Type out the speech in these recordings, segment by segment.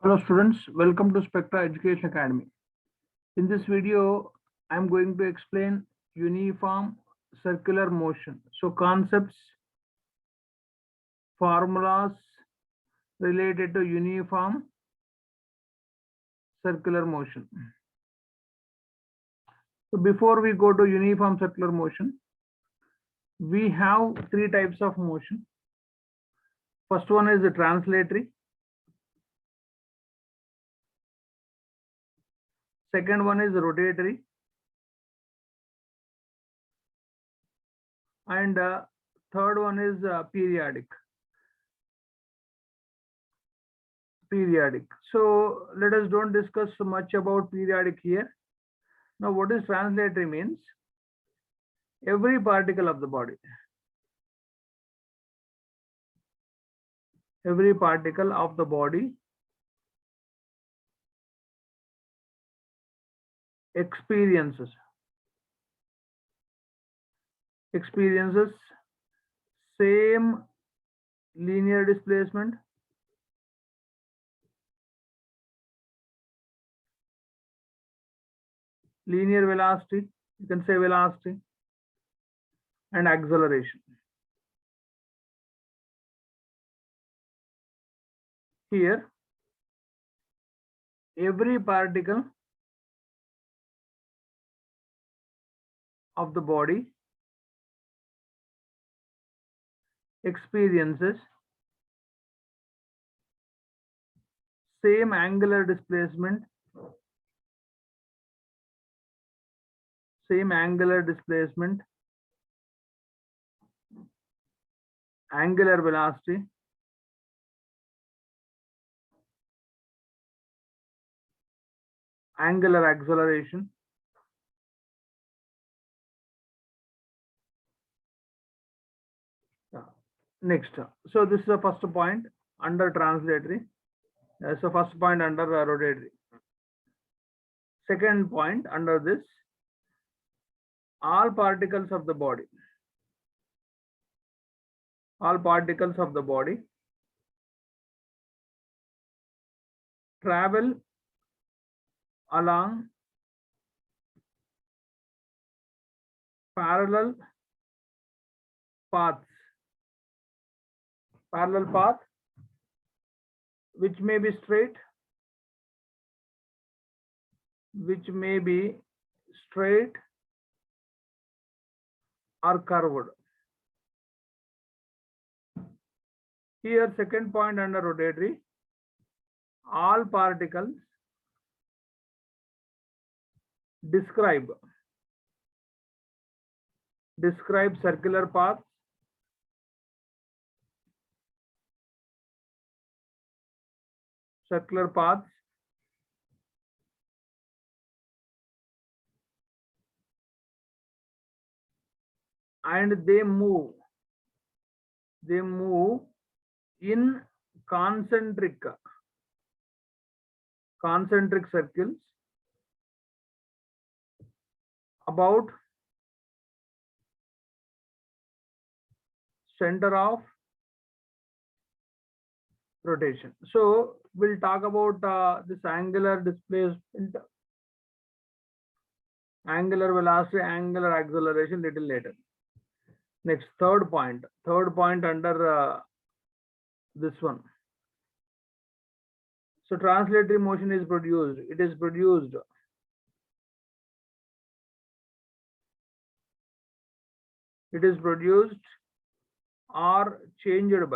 Hello students, welcome to Spectra Education Academy. In this video, I am going to explain uniform circular motion. So concepts, formulas related to uniform circular motion. So before we go to uniform circular motion, we have three types of motion. First one is the translatory. Second one is rotatory. And third one is periodic. So let us don't discuss so much about periodic here. Now what is translatory means? Every particle of the body, experiences same linear displacement, linear velocity, you can say velocity, and acceleration. Here, every particle of the body experiences same angular displacement, angular velocity, angular acceleration, next. So this is the first point under translatory. So first point under rotatory. Second point under this, all particles of the body travel along parallel path which may be straight, or curved. Here second point under rotatory, all particles describe circular paths and they move in concentric circles about center of rotation. So we'll talk about this angular displacement, angular velocity, angular acceleration little later. Next, third point under this one. So translatory motion is produced. It is produced or changed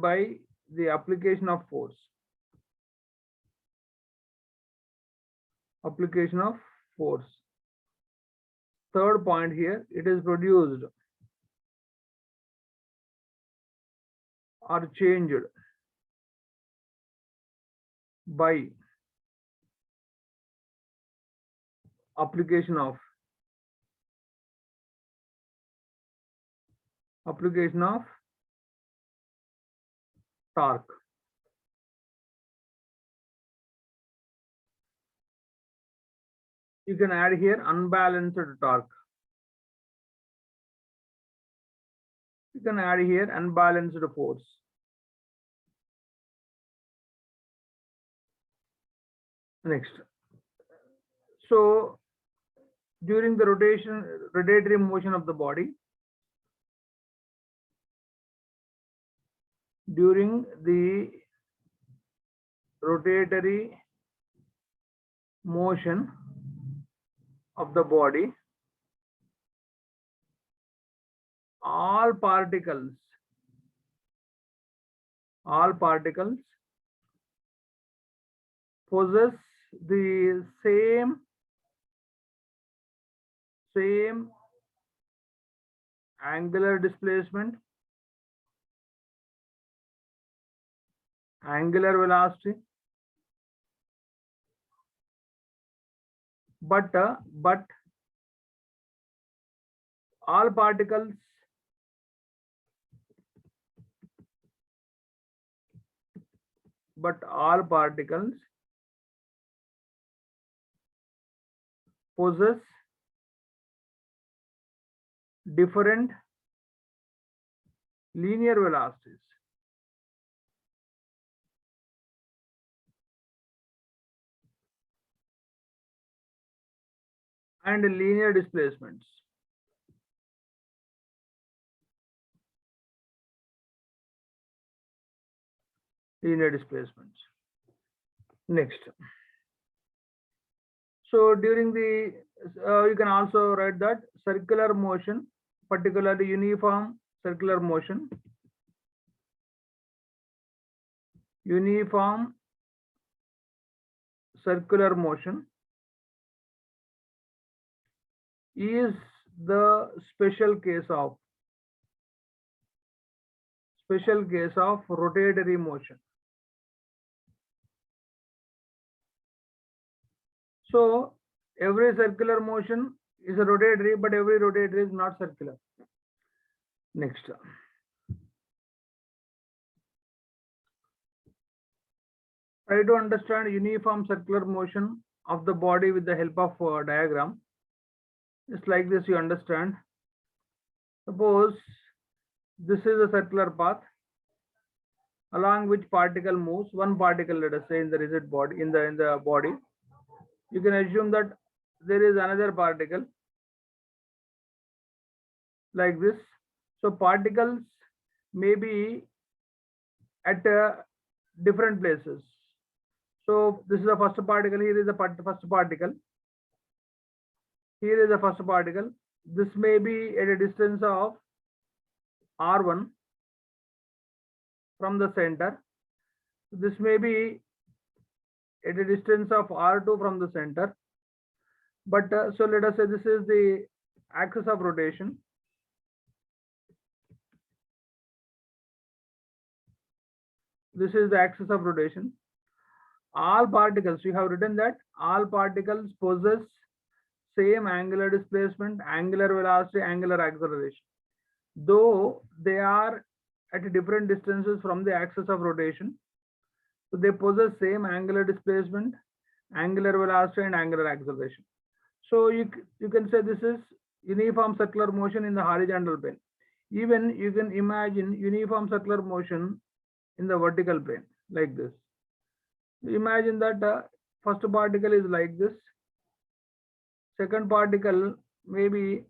by the application of force. Third point here, it is produced or changed by application of torque. You can add here unbalanced torque. You can add here unbalanced force. Next, so during the rotatory motion of the body, during the rotatory motion of the body, all particles possess the same angular displacement, angular velocity, but all particles possess different linear velocities. And linear displacements. Next. So during the, you can also write that circular motion, particularly uniform circular motion, uniform circular motion is the special case of rotatory motion. So every circular motion is a rotatory, but every rotatory is not circular. Next. Try to understand uniform circular motion of the body with the help of a diagram. Just like this, you understand. Suppose this is a circular path along which particle moves. One particle, let us say, in the rigid body, in the body. You can assume that there is another particle like this. So particles may be at different places. So this is the first particle. Here is the first particle. Here is the first particle. This may be at a distance of r1 from the center. This may be at a distance of r2 from the center. But so let us say this is the axis of rotation. This is the axis of rotation. All particles, we have written that all particles possess same angular displacement, angular velocity, angular acceleration, though they are at different distances from the axis of rotation. So they possess same angular displacement, angular velocity, and angular acceleration. So you can say this is uniform circular motion in the horizontal plane. Even you can imagine uniform circular motion in the vertical plane like this. Imagine that first particle is like this. Second particle may be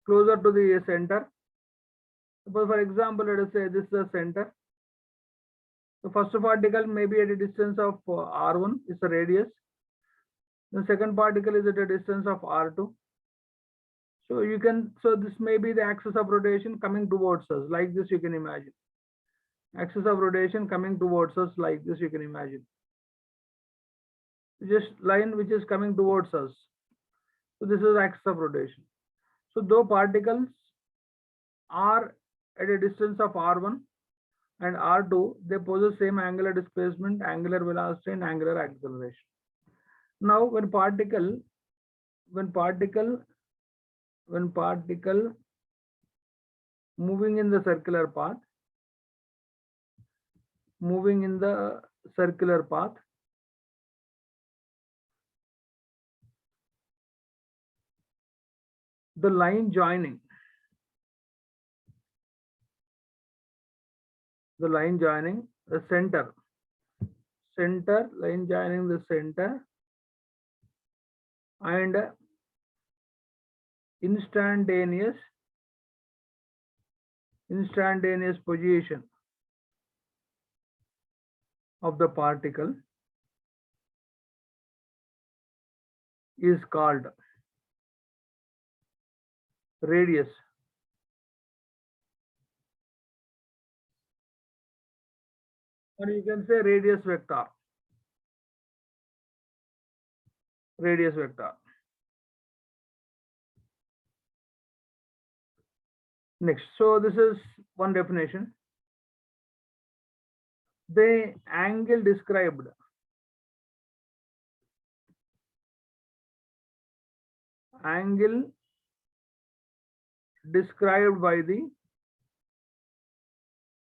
closer to the center. Suppose, for example, let us say this is the center. The first particle may be at a distance of r1, is the radius. The second particle is at a distance of r2. So you can, so this may be the axis of rotation coming towards us, like this you can imagine. Axis of rotation coming towards us, like this you can imagine. Just line which is coming towards us. So this is axis of rotation. So though particles are at a distance of r1 and r2, they possess same angular displacement, angular velocity, and angular acceleration. Now when particle moving in the circular path, the line joining the center center, line joining the center, and instantaneous position of the particle is called radius. Or you can say radius vector. Radius vector. Next, so this is one definition. The angle described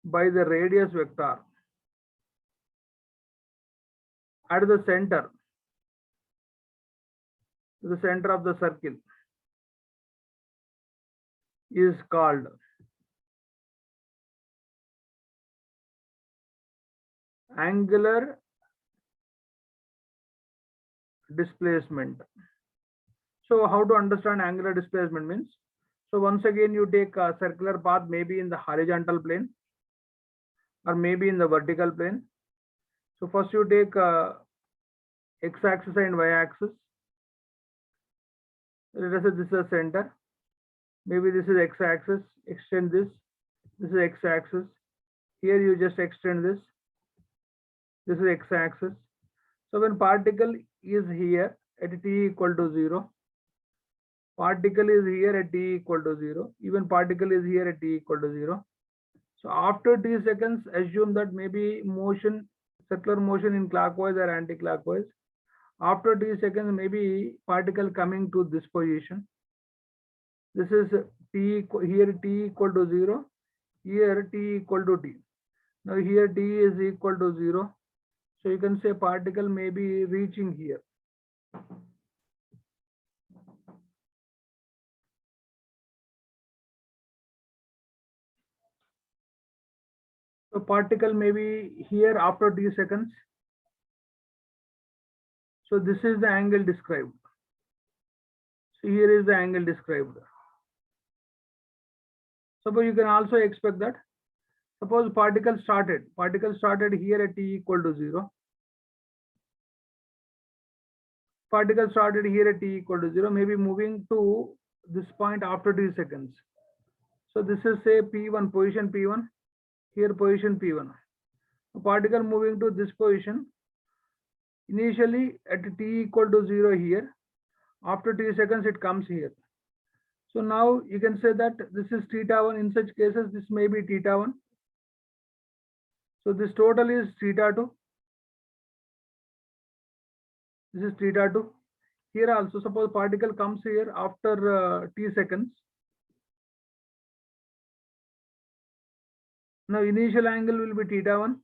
by the radius vector at the center of the circle is called angular displacement. So how to understand angular displacement means? So once again, you take a circular path, maybe in the horizontal plane or maybe in the vertical plane. So first you take x-axis and y-axis. Let us say this is the center. Maybe this is x-axis. Extend this. This is x-axis. Here you just extend this. This is x-axis. So when particle is here at t equal to 0, particle is here at t equal to 0, even particle is here at t equal to 0. So after t seconds, assume that maybe motion, circular motion in clockwise or anti-clockwise. After t seconds, maybe particle coming to this position. This is t, here t equal to 0, here t equal to t. Now here t is equal to 0. So you can say particle may be reaching here. So particle may be here after t seconds. So this is the angle described. So here is the angle described. Suppose you can also expect that. Suppose particle started here at t equal to 0. Particle started here at t equal to 0, maybe moving to this point after t seconds. So this is say P1, position P1, here position P1. A particle moving to this position, initially at t equal to 0 here, after t seconds it comes here. So now you can say that this is θ1. In such cases, this may be θ1. So this total is θ2. This is θ2. Here also, suppose particle comes here after t seconds. Now initial angle will be θ1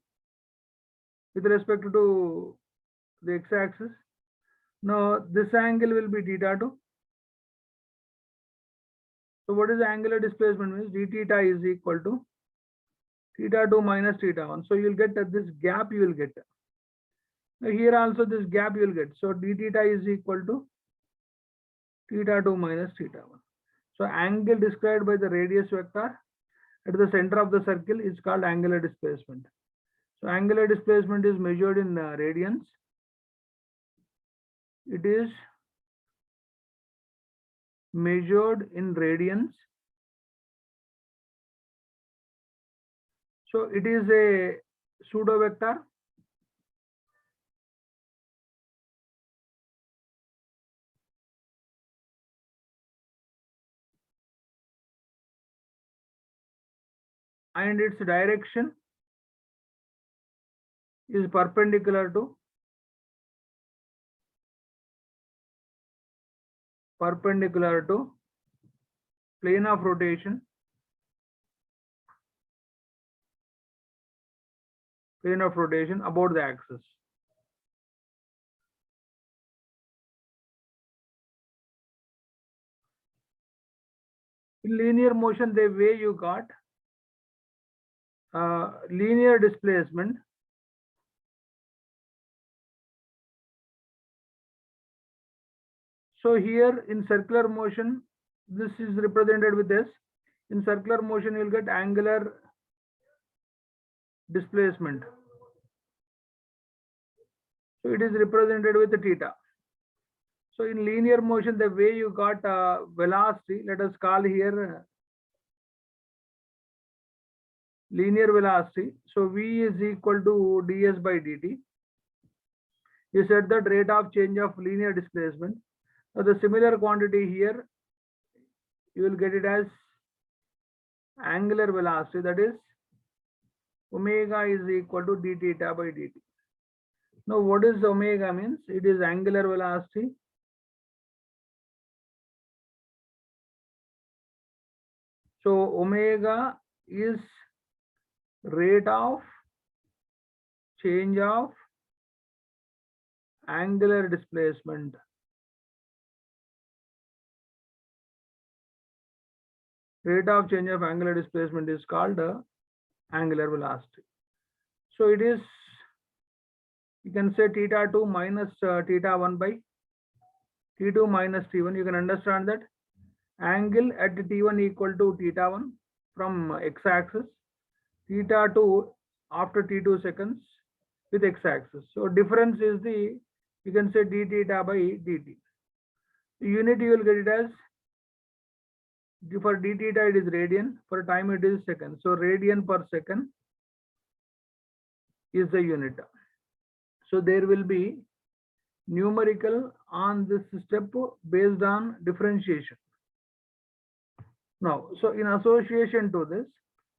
with respect to the x-axis. Now this angle will be θ2. So what is the angular displacement means? d theta is equal to θ2 minus θ1. So you'll get this gap you will get. Now here also this gap you will get. So d theta is equal to θ2 minus θ1. So angle described by the radius vector at the center of the circle is called angular displacement. So angular displacement is measured in radians. It is measured in radians. So it is a pseudo vector. And its direction is perpendicular to plane of rotation about the axis. In linear motion, the way you got linear displacement So here in circular motion, this is represented with S. In circular motion, you'll get angular displacement. So it is represented with theta. So in linear motion, the way you got velocity, let us call here linear velocity. So V is equal to ds by dt. You said that rate of change of linear displacement. Now the similar quantity here, you will get it as angular velocity, that is omega is equal to d theta by dt. Now what is omega means? It is angular velocity so omega is rate of change of angular displacement. Rate of change of angular displacement is called angular velocity. So it is, you can say theta 2 minus theta 1 by t2 minus t1. You can understand that angle at t1 equal to theta 1 from x-axis, theta 2 after t2 seconds with x-axis. So difference is the, you can say d theta by dt. The unit you will get it as, for d theta it is radian, for time it is second. So radian per second is the unit. So there will be numerical on this step based on differentiation. Now, so in association to this,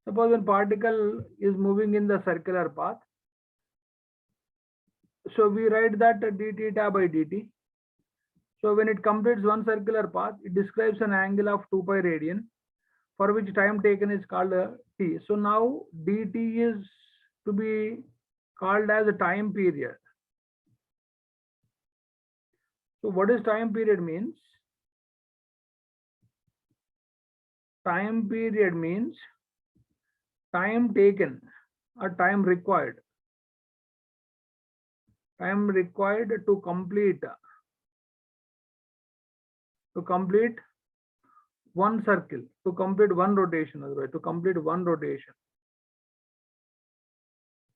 suppose when particle is moving in the circular path, so we write that d theta by dt. So when it completes one circular path, it describes an angle of 2 pi radian, for which time taken is called t. So now dt is to be called as a time period. So what is time period means? Time period means time taken or time required. Time required to complete one circle, to complete one rotation, otherwise to complete one rotation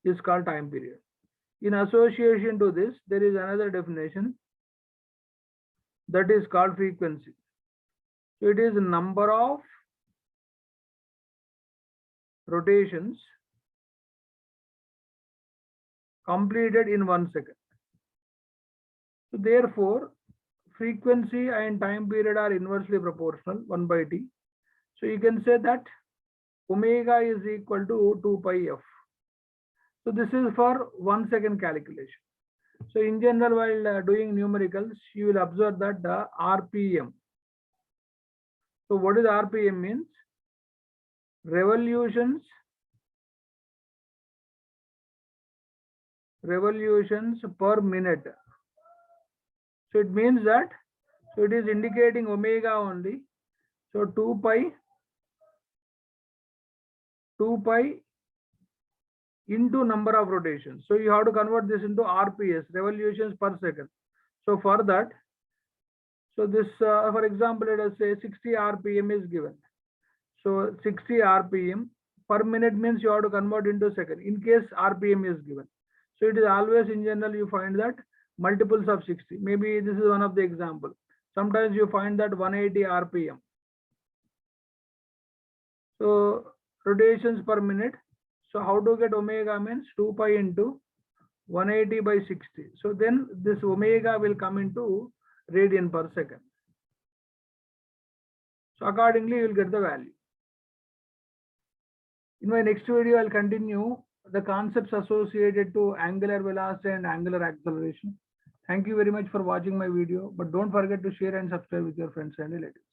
is called time period. In association to this, there is another definition that is called frequency. So it is number of rotations completed in 1 second. So therefore, frequency and time period are inversely proportional, 1 by t. So you can say that omega is equal to 2 pi f. So this is for 1 second calculation. So in general, while doing numericals, you will observe that the RPM. So what is RPM means? Revolutions per minute. So it means that, so it is indicating omega only. So 2 pi into number of rotations. So you have to convert this into RPS, revolutions per second. So for that, so this, for example, let us say 60 RPM is given. So 60 RPM per minute means you have to convert into second in case RPM is given. So it is always, in general, you find that multiples of 60. Maybe this is one of the example. Sometimes you find that 180 RPM. So rotations per minute. So how to get omega means 2 pi into 180 by 60. So then this omega will come into radian per second. So accordingly, you will get the value. In my next video, I'll continue the concepts associated to angular velocity and angular acceleration. Thank you very much for watching my video, but don't forget to share and subscribe with your friends and relatives.